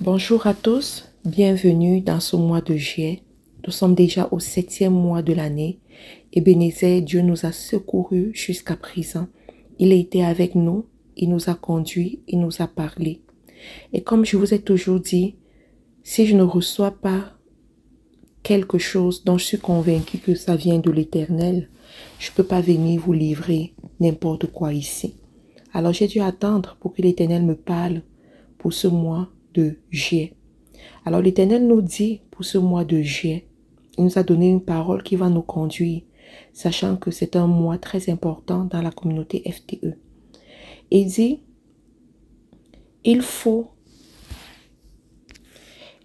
Bonjour à tous, bienvenue dans ce mois de juillet. Nous sommes déjà au 7e mois de l'année. Ebenezer, Dieu nous a secourus jusqu'à présent. Il a été avec nous, il nous a conduits, il nous a parlé. Et comme je vous ai toujours dit, si je ne reçois pas quelque chose dont je suis convaincue que ça vient de l'Éternel, je ne peux pas venir vous livrer n'importe quoi ici. Alors j'ai dû attendre pour que l'Éternel me parle pour ce mois de juillet. Alors l'Éternel nous dit pour ce mois de juillet, il nous a donné une parole qui va nous conduire, sachant que c'est un mois très important dans la communauté FTE. Il dit, il faut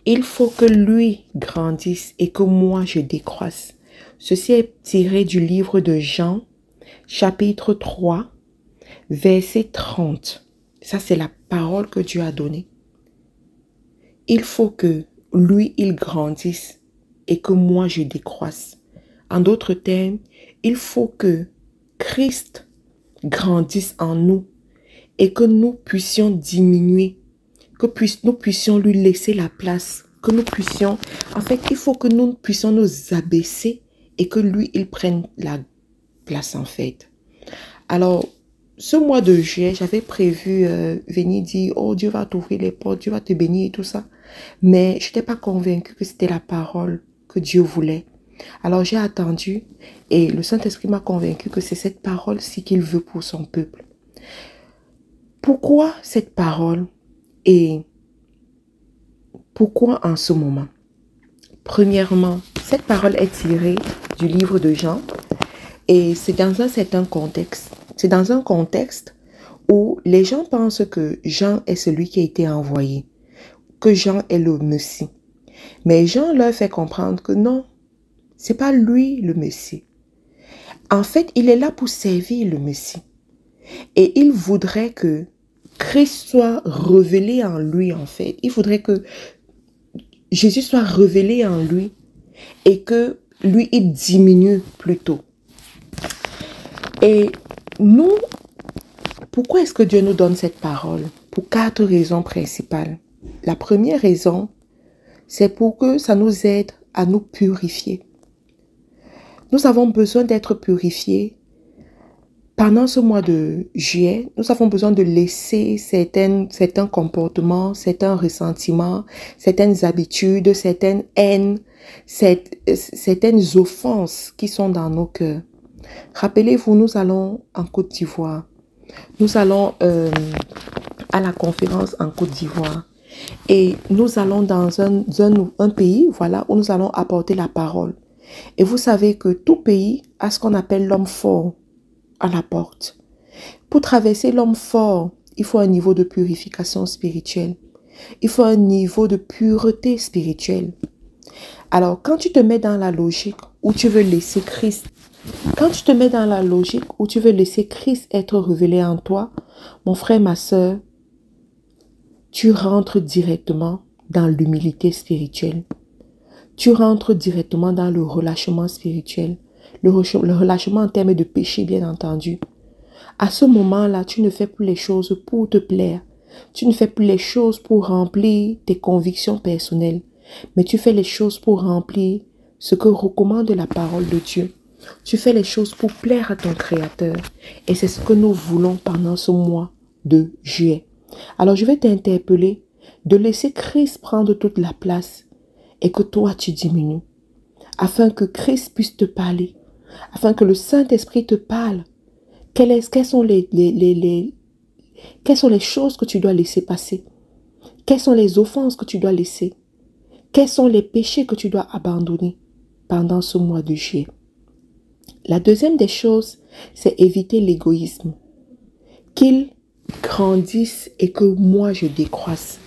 que lui grandisse et que moi je décroisse. Ceci est tiré du livre de Jean, chapitre 3, verset 30. Ça, c'est la parole que Dieu a donnée. Il faut que lui, il grandisse et que moi, je décroisse. En d'autres termes, il faut que Christ grandisse en nous et que nous puissions diminuer, que nous puissions lui laisser la place, que nous puissions... En fait, il faut que nous puissions nous abaisser et que lui, il prenne la place en fait. Alors, ce mois de juillet, j'avais prévu venir dire, oh Dieu va t'ouvrir les portes, Dieu va te bénir et tout ça. Mais je n'étais pas convaincue que c'était la parole que Dieu voulait. Alors j'ai attendu et le Saint-Esprit m'a convaincu que c'est cette parole-ci qu'il veut pour son peuple. Pourquoi cette parole et pourquoi en ce moment? Premièrement, cette parole est tirée du livre de Jean et c'est dans un certain contexte. C'est dans un contexte où les gens pensent que Jean est celui qui a été envoyé, que Jean est le Messie. Mais Jean leur fait comprendre que non, c'est pas lui le Messie. En fait, il est là pour servir le Messie. Et il voudrait que Christ soit révélé en lui, en fait. Il voudrait que Jésus soit révélé en lui et que lui, il diminue plutôt. Et nous, pourquoi est-ce que Dieu nous donne cette parole? Pour 4 raisons principales. La première raison, c'est pour que ça nous aide à nous purifier. Nous avons besoin d'être purifiés. Pendant ce mois de juillet, nous avons besoin de laisser certains comportements, certains ressentiments, certaines habitudes, certaines haines, certaines offenses qui sont dans nos cœurs. Rappelez-vous, nous allons en Côte d'Ivoire. Nous allons à la conférence en Côte d'Ivoire. Et nous allons dans un pays, voilà, où nous allons apporter la parole. Et vous savez que tout pays a ce qu'on appelle l'homme fort à la porte. Pour traverser l'homme fort, il faut un niveau de purification spirituelle. Il faut un niveau de pureté spirituelle. Alors, quand tu te mets dans la logique où tu veux laisser Christ, quand tu te mets dans la logique où tu veux laisser Christ être révélé en toi, mon frère, ma soeur, tu rentres directement dans l'humilité spirituelle. Tu rentres directement dans le relâchement spirituel. Le relâchement en termes de péché, bien entendu. À ce moment-là, tu ne fais plus les choses pour te plaire. Tu ne fais plus les choses pour remplir tes convictions personnelles. Mais tu fais les choses pour remplir ce que recommande la parole de Dieu. Tu fais les choses pour plaire à ton Créateur. Et c'est ce que nous voulons pendant ce mois de juillet. Alors je vais t'interpeller de laisser Christ prendre toute la place et que toi tu diminues, afin que Christ puisse te parler, afin que le Saint-Esprit te parle. Quelles sont les choses que tu dois laisser passer? Quelles sont les offenses que tu dois laisser? Quels sont les péchés que tu dois abandonner pendant ce mois de juillet? La deuxième des choses, c'est éviter l'égoïsme. Qu'il grandisse et que moi je décroisse.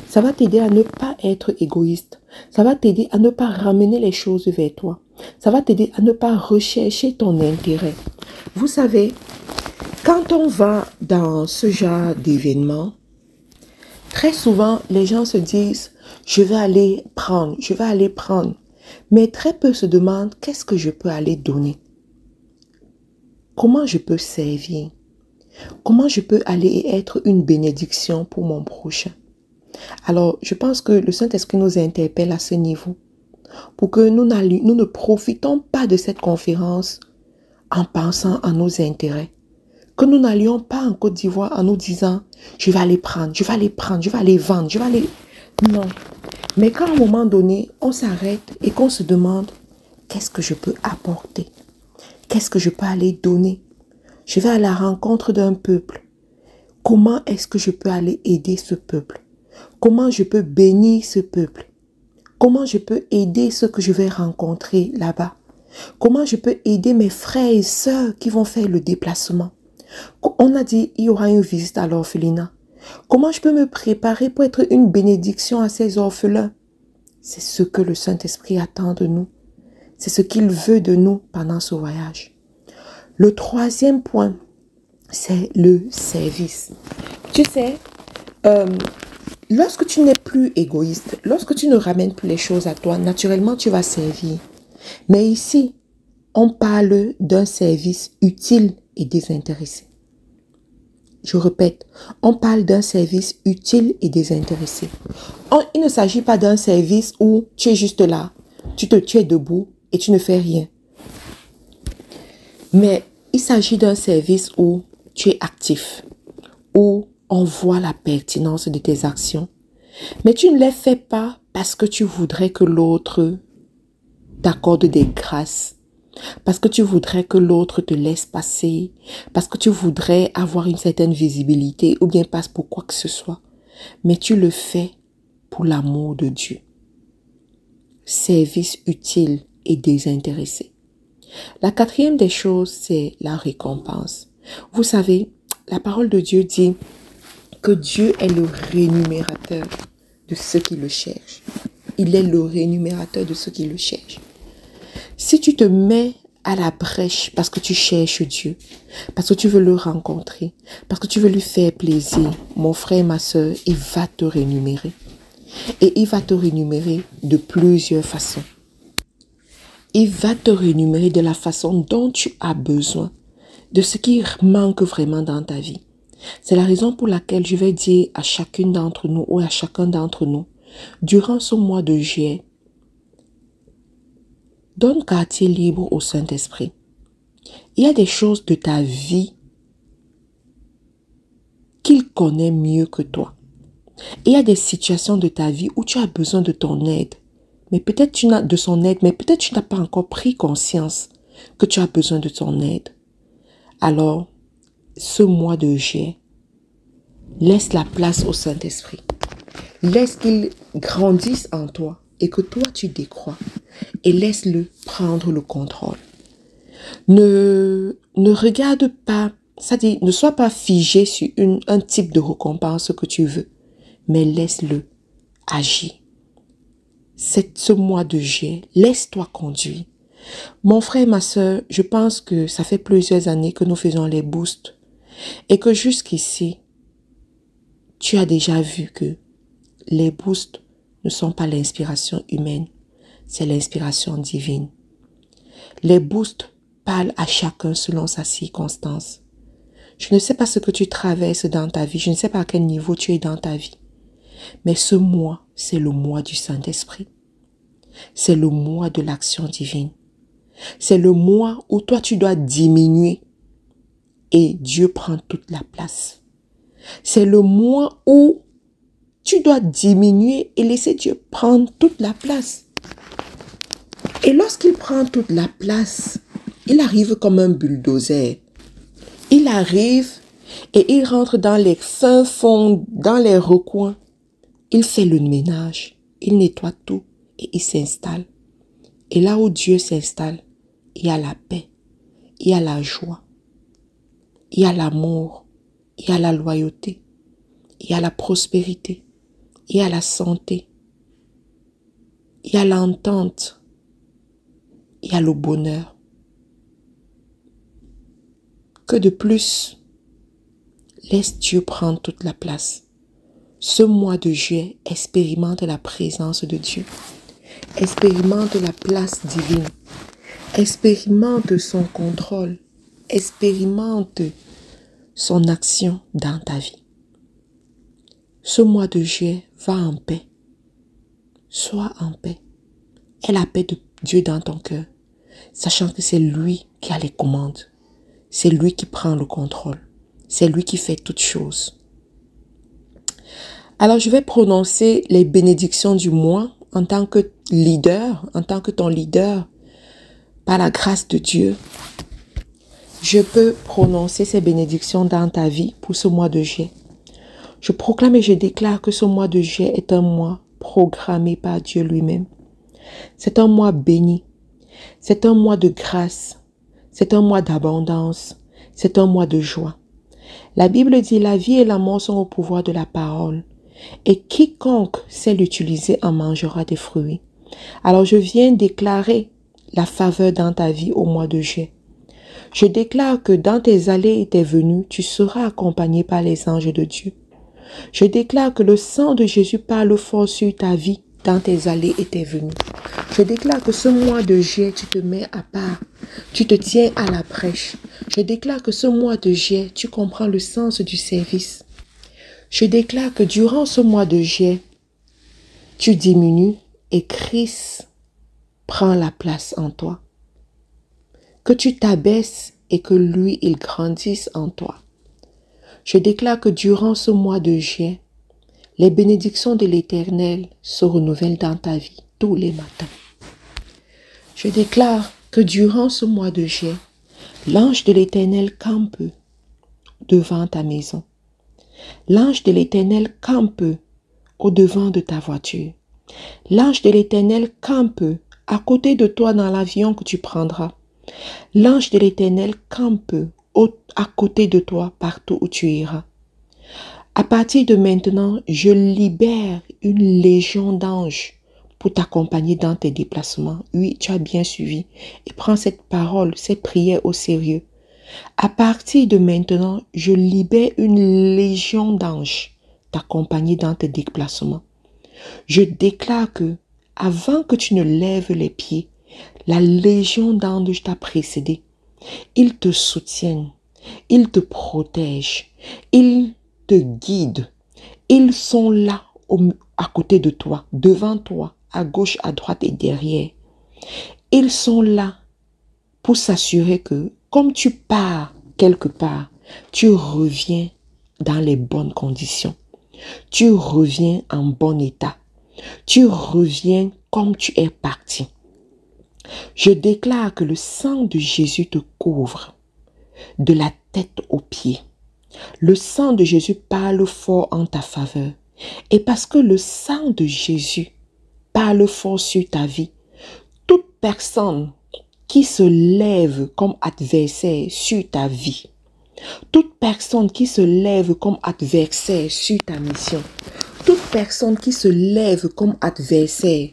Ça va t'aider à ne pas être égoïste. Ça va t'aider à ne pas ramener les choses vers toi. Ça va t'aider à ne pas rechercher ton intérêt. Vous savez, quand on va dans ce genre d'événement, très souvent, les gens se disent, je vais aller prendre. Mais très peu se demandent, qu'est-ce que je peux aller donner? Comment je peux servir? Comment je peux aller être une bénédiction pour mon prochain? Alors, je pense que le Saint-Esprit nous interpelle à ce niveau pour que nous ne profitons pas de cette conférence en pensant à nos intérêts. Que nous n'allions pas en Côte d'Ivoire en nous disant, je vais aller prendre, je vais aller prendre, je vais aller vendre, je vais aller... Non. Mais quand à un moment donné, on s'arrête et qu'on se demande, qu'est-ce que je peux apporter? Qu'est-ce que je peux aller donner? Je vais à la rencontre d'un peuple. Comment est-ce que je peux aller aider ce peuple? Comment je peux bénir ce peuple? Comment je peux aider ceux que je vais rencontrer là-bas? Comment je peux aider mes frères et sœurs qui vont faire le déplacement? On a dit, il y aura une visite à l'orphelinat. Comment je peux me préparer pour être une bénédiction à ces orphelins? C'est ce que le Saint-Esprit attend de nous. C'est ce qu'il veut de nous pendant ce voyage. Le troisième point, c'est le service. Tu sais, lorsque tu n'es plus égoïste, lorsque tu ne ramènes plus les choses à toi, naturellement tu vas servir. Mais ici, on parle d'un service utile et désintéressé. Je répète, on parle d'un service utile et désintéressé. Il ne s'agit pas d'un service où tu es juste là, tu es debout et tu ne fais rien. Mais il s'agit d'un service où tu es actif, où on voit la pertinence de tes actions. Mais tu ne les fais pas parce que tu voudrais que l'autre t'accorde des grâces, parce que tu voudrais que l'autre te laisse passer, parce que tu voudrais avoir une certaine visibilité ou bien passe pour quoi que ce soit. Mais tu le fais pour l'amour de Dieu. Service utile et désintéressé. La quatrième des choses, c'est la récompense. Vous savez, la parole de Dieu dit que Dieu est le rémunérateur de ceux qui le cherchent. Il est le rémunérateur de ceux qui le cherchent. Si tu te mets à la brèche parce que tu cherches Dieu, parce que tu veux le rencontrer, parce que tu veux lui faire plaisir, mon frère, ma soeur, il va te rémunérer. Et il va te rémunérer de plusieurs façons. Il va te rémunérer de la façon dont tu as besoin, de ce qui manque vraiment dans ta vie. C'est la raison pour laquelle je vais dire à chacune d'entre nous ou à chacun d'entre nous, durant ce mois de juillet, donne quartier libre au Saint-Esprit. Il y a des choses de ta vie qu'il connaît mieux que toi. Il y a des situations de ta vie où tu as besoin de ton aide. Mais peut-être tu n'as de son aide, mais peut-être tu n'as pas encore pris conscience que tu as besoin de son aide. Alors, ce mois de juillet, laisse la place au Saint-Esprit. Laisse qu'il grandisse en toi et que toi tu décrois. Et laisse-le prendre le contrôle. Ne regarde pas, c'est-à-dire ne sois pas figé sur un type de récompense que tu veux, mais laisse-le agir. Ce mois de juillet, laisse-toi conduire. Mon frère et ma soeur, je pense que ça fait plusieurs années que nous faisons les boosts et que jusqu'ici, tu as déjà vu que les boosts ne sont pas l'inspiration humaine, c'est l'inspiration divine. Les boosts parlent à chacun selon sa circonstance. Je ne sais pas ce que tu traverses dans ta vie, je ne sais pas à quel niveau tu es dans ta vie. Mais ce mois, c'est le mois du Saint-Esprit. C'est le mois de l'action divine. C'est le mois où toi tu dois diminuer et Dieu prend toute la place. C'est le mois où tu dois diminuer et laisser Dieu prendre toute la place. Et lorsqu'il prend toute la place, il arrive comme un bulldozer. Il arrive et il rentre dans les fins fonds, dans les recoins. Il fait le ménage, il nettoie tout et il s'installe. Et là où Dieu s'installe, il y a la paix, il y a la joie, il y a l'amour, il y a la loyauté, il y a la prospérité, il y a la santé, il y a l'entente, il y a le bonheur. Que de plus, laisse Dieu prendre toute la place. Ce mois de juillet, expérimente la présence de Dieu. Expérimente la place divine. Expérimente son contrôle. Expérimente son action dans ta vie. ce mois de juillet, va en paix. Sois en paix. Aie la paix de Dieu dans ton cœur, sachant que c'est lui qui a les commandes. C'est lui qui prend le contrôle. C'est lui qui fait toutes choses. Alors, je vais prononcer les bénédictions du mois en tant que leader, en tant que ton leader, par la grâce de Dieu. Je peux prononcer ces bénédictions dans ta vie pour ce mois de juillet. Je proclame et je déclare que ce mois de juillet est un mois programmé par Dieu lui-même. C'est un mois béni. C'est un mois de grâce. C'est un mois d'abondance. C'est un mois de joie. La Bible dit, la vie et la mort sont au pouvoir de la parole. Et quiconque sait l'utiliser en mangera des fruits. Alors je viens déclarer la faveur dans ta vie au mois de juillet. Je déclare que dans tes allées et tes venues, tu seras accompagné par les anges de Dieu. Je déclare que le sang de Jésus parle fort sur ta vie dans tes allées et tes venues. Je déclare que ce mois de juillet, tu te mets à part. Tu te tiens à la brèche. Je déclare que ce mois de juillet, tu comprends le sens du service. Je déclare que durant ce mois de juillet, tu diminues et Christ prend la place en toi. Que tu t'abaisses et que lui, il grandisse en toi. Je déclare que durant ce mois de juillet, les bénédictions de l'Éternel se renouvellent dans ta vie tous les matins. Je déclare que durant ce mois de juillet, l'ange de l'Éternel campe devant ta maison. L'ange de l'Éternel campe au-devant de ta voiture. L'ange de l'Éternel campe à côté de toi dans l'avion que tu prendras. L'ange de l'Éternel campe à côté de toi partout où tu iras. À partir de maintenant, je libère une légion d'anges pour t'accompagner dans tes déplacements. Oui, tu as bien suivi. Et prends cette parole, cette prière au sérieux. À partir de maintenant, je libère une légion d'anges t'accompagner dans tes déplacements. Je déclare que, avant que tu ne lèves les pieds, la légion d'anges t'a précédé. Ils te soutiennent, ils te protègent, ils te guident. Ils sont là à côté de toi, devant toi, à gauche, à droite et derrière. Ils sont là pour s'assurer que, comme tu pars quelque part, tu reviens dans les bonnes conditions. Tu reviens en bon état. Tu reviens comme tu es parti. Je déclare que le sang de Jésus te couvre de la tête aux pieds. Le sang de Jésus parle fort en ta faveur. Et parce que le sang de Jésus parle fort sur ta vie, toute personne qui se lève comme adversaire sur ta vie, toute personne qui se lève comme adversaire sur ta mission, toute personne qui se lève comme adversaire,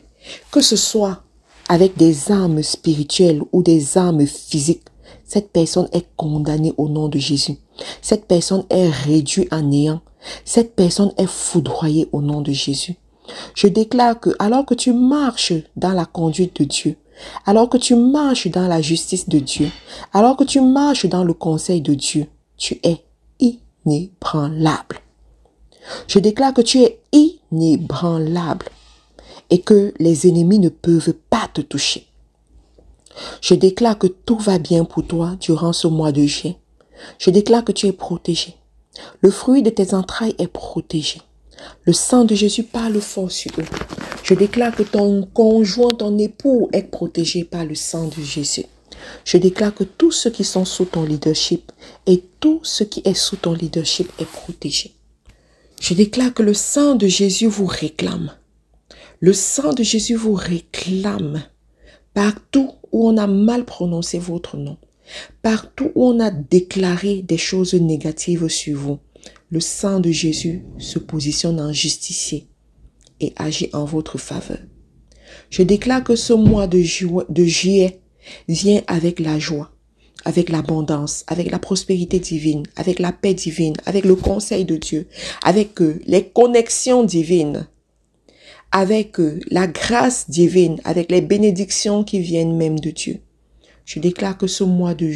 que ce soit avec des armes spirituelles ou des armes physiques, cette personne est condamnée au nom de Jésus. Cette personne est réduite en néant. Cette personne est foudroyée au nom de Jésus. Je déclare que alors que tu marches dans la conduite de Dieu, alors que tu marches dans la justice de Dieu, alors que tu marches dans le conseil de Dieu, tu es inébranlable. Je déclare que tu es inébranlable et que les ennemis ne peuvent pas te toucher. Je déclare que tout va bien pour toi durant ce mois de juillet. Je déclare que tu es protégé. Le fruit de tes entrailles est protégé. Le sang de Jésus parle fort sur eux. Je déclare que ton conjoint, ton époux est protégé par le sang de Jésus. Je déclare que tous ceux qui sont sous ton leadership et tout ce qui est sous ton leadership est protégé. Je déclare que le sang de Jésus vous réclame. Le sang de Jésus vous réclame partout où on a mal prononcé votre nom, partout où on a déclaré des choses négatives sur vous. Le sang de Jésus se positionne en justicier et agit en votre faveur. Je déclare que ce mois de juillet vient avec la joie, avec l'abondance, avec la prospérité divine, avec la paix divine, avec le conseil de Dieu, avec les connexions divines, avec la grâce divine, avec les bénédictions qui viennent même de Dieu. Je déclare que ce mois de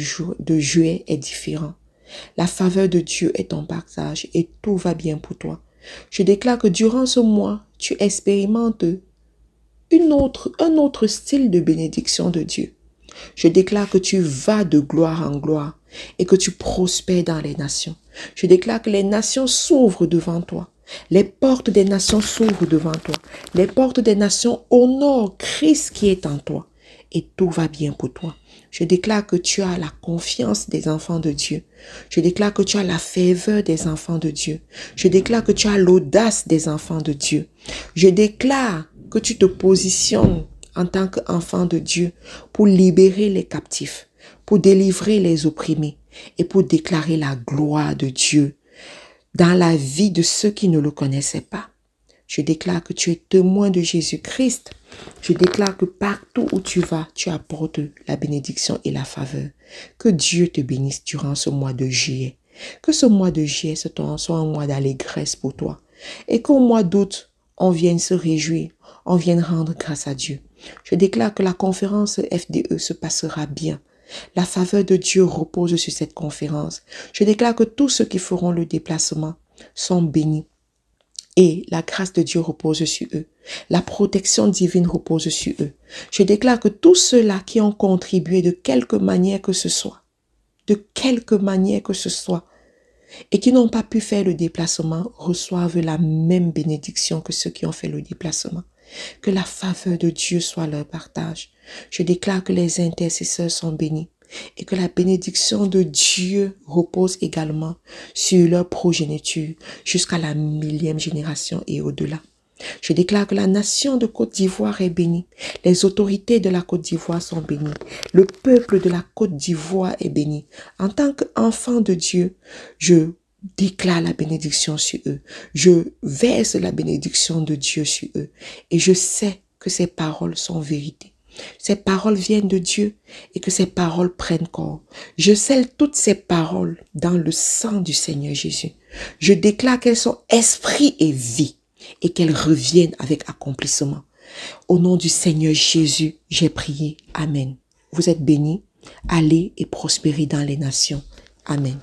juillet est différent. La faveur de Dieu est ton partage et tout va bien pour toi. Je déclare que durant ce mois, tu expérimentes un autre style de bénédiction de Dieu. Je déclare que tu vas de gloire en gloire et que tu prospères dans les nations. Je déclare que les nations s'ouvrent devant toi. Les portes des nations s'ouvrent devant toi. Les portes des nations honorent Christ qui est en toi. Et tout va bien pour toi. Je déclare que tu as la confiance des enfants de Dieu. Je déclare que tu as la faveur des enfants de Dieu. Je déclare que tu as l'audace des enfants de Dieu. Je déclare que tu te positionnes en tant qu'enfant de Dieu pour libérer les captifs, pour délivrer les opprimés et pour déclarer la gloire de Dieu dans la vie de ceux qui ne le connaissaient pas. Je déclare que tu es témoin de Jésus-Christ. Je déclare que partout où tu vas, tu apportes la bénédiction et la faveur. Que Dieu te bénisse durant ce mois de juillet. Que ce mois de juillet soit un mois d'allégresse pour toi. Et qu'au mois d'août, on vienne se réjouir, on vienne rendre grâce à Dieu. Je déclare que la conférence FDE se passera bien. La faveur de Dieu repose sur cette conférence. Je déclare que tous ceux qui feront le déplacement sont bénis. Et la grâce de Dieu repose sur eux. La protection divine repose sur eux. Je déclare que tous ceux-là qui ont contribué de quelque manière que ce soit, et qui n'ont pas pu faire le déplacement, reçoivent la même bénédiction que ceux qui ont fait le déplacement. Que la faveur de Dieu soit leur partage. Je déclare que les intercesseurs sont bénis et que la bénédiction de Dieu repose également sur leur progéniture jusqu'à la 1000e génération et au-delà. Je déclare que la nation de Côte d'Ivoire est bénie. Les autorités de la Côte d'Ivoire sont bénies. Le peuple de la Côte d'Ivoire est béni. En tant qu'enfant de Dieu, je déclare la bénédiction sur eux. Je verse la bénédiction de Dieu sur eux. Et je sais que ces paroles sont vérité. Ces paroles viennent de Dieu et que ces paroles prennent corps. Je scelle toutes ces paroles dans le sang du Seigneur Jésus. Je déclare qu'elles sont esprit et vie et qu'elles reviennent avec accomplissement. Au nom du Seigneur Jésus, j'ai prié. Amen. Vous êtes bénis. Allez et prospérez dans les nations. Amen.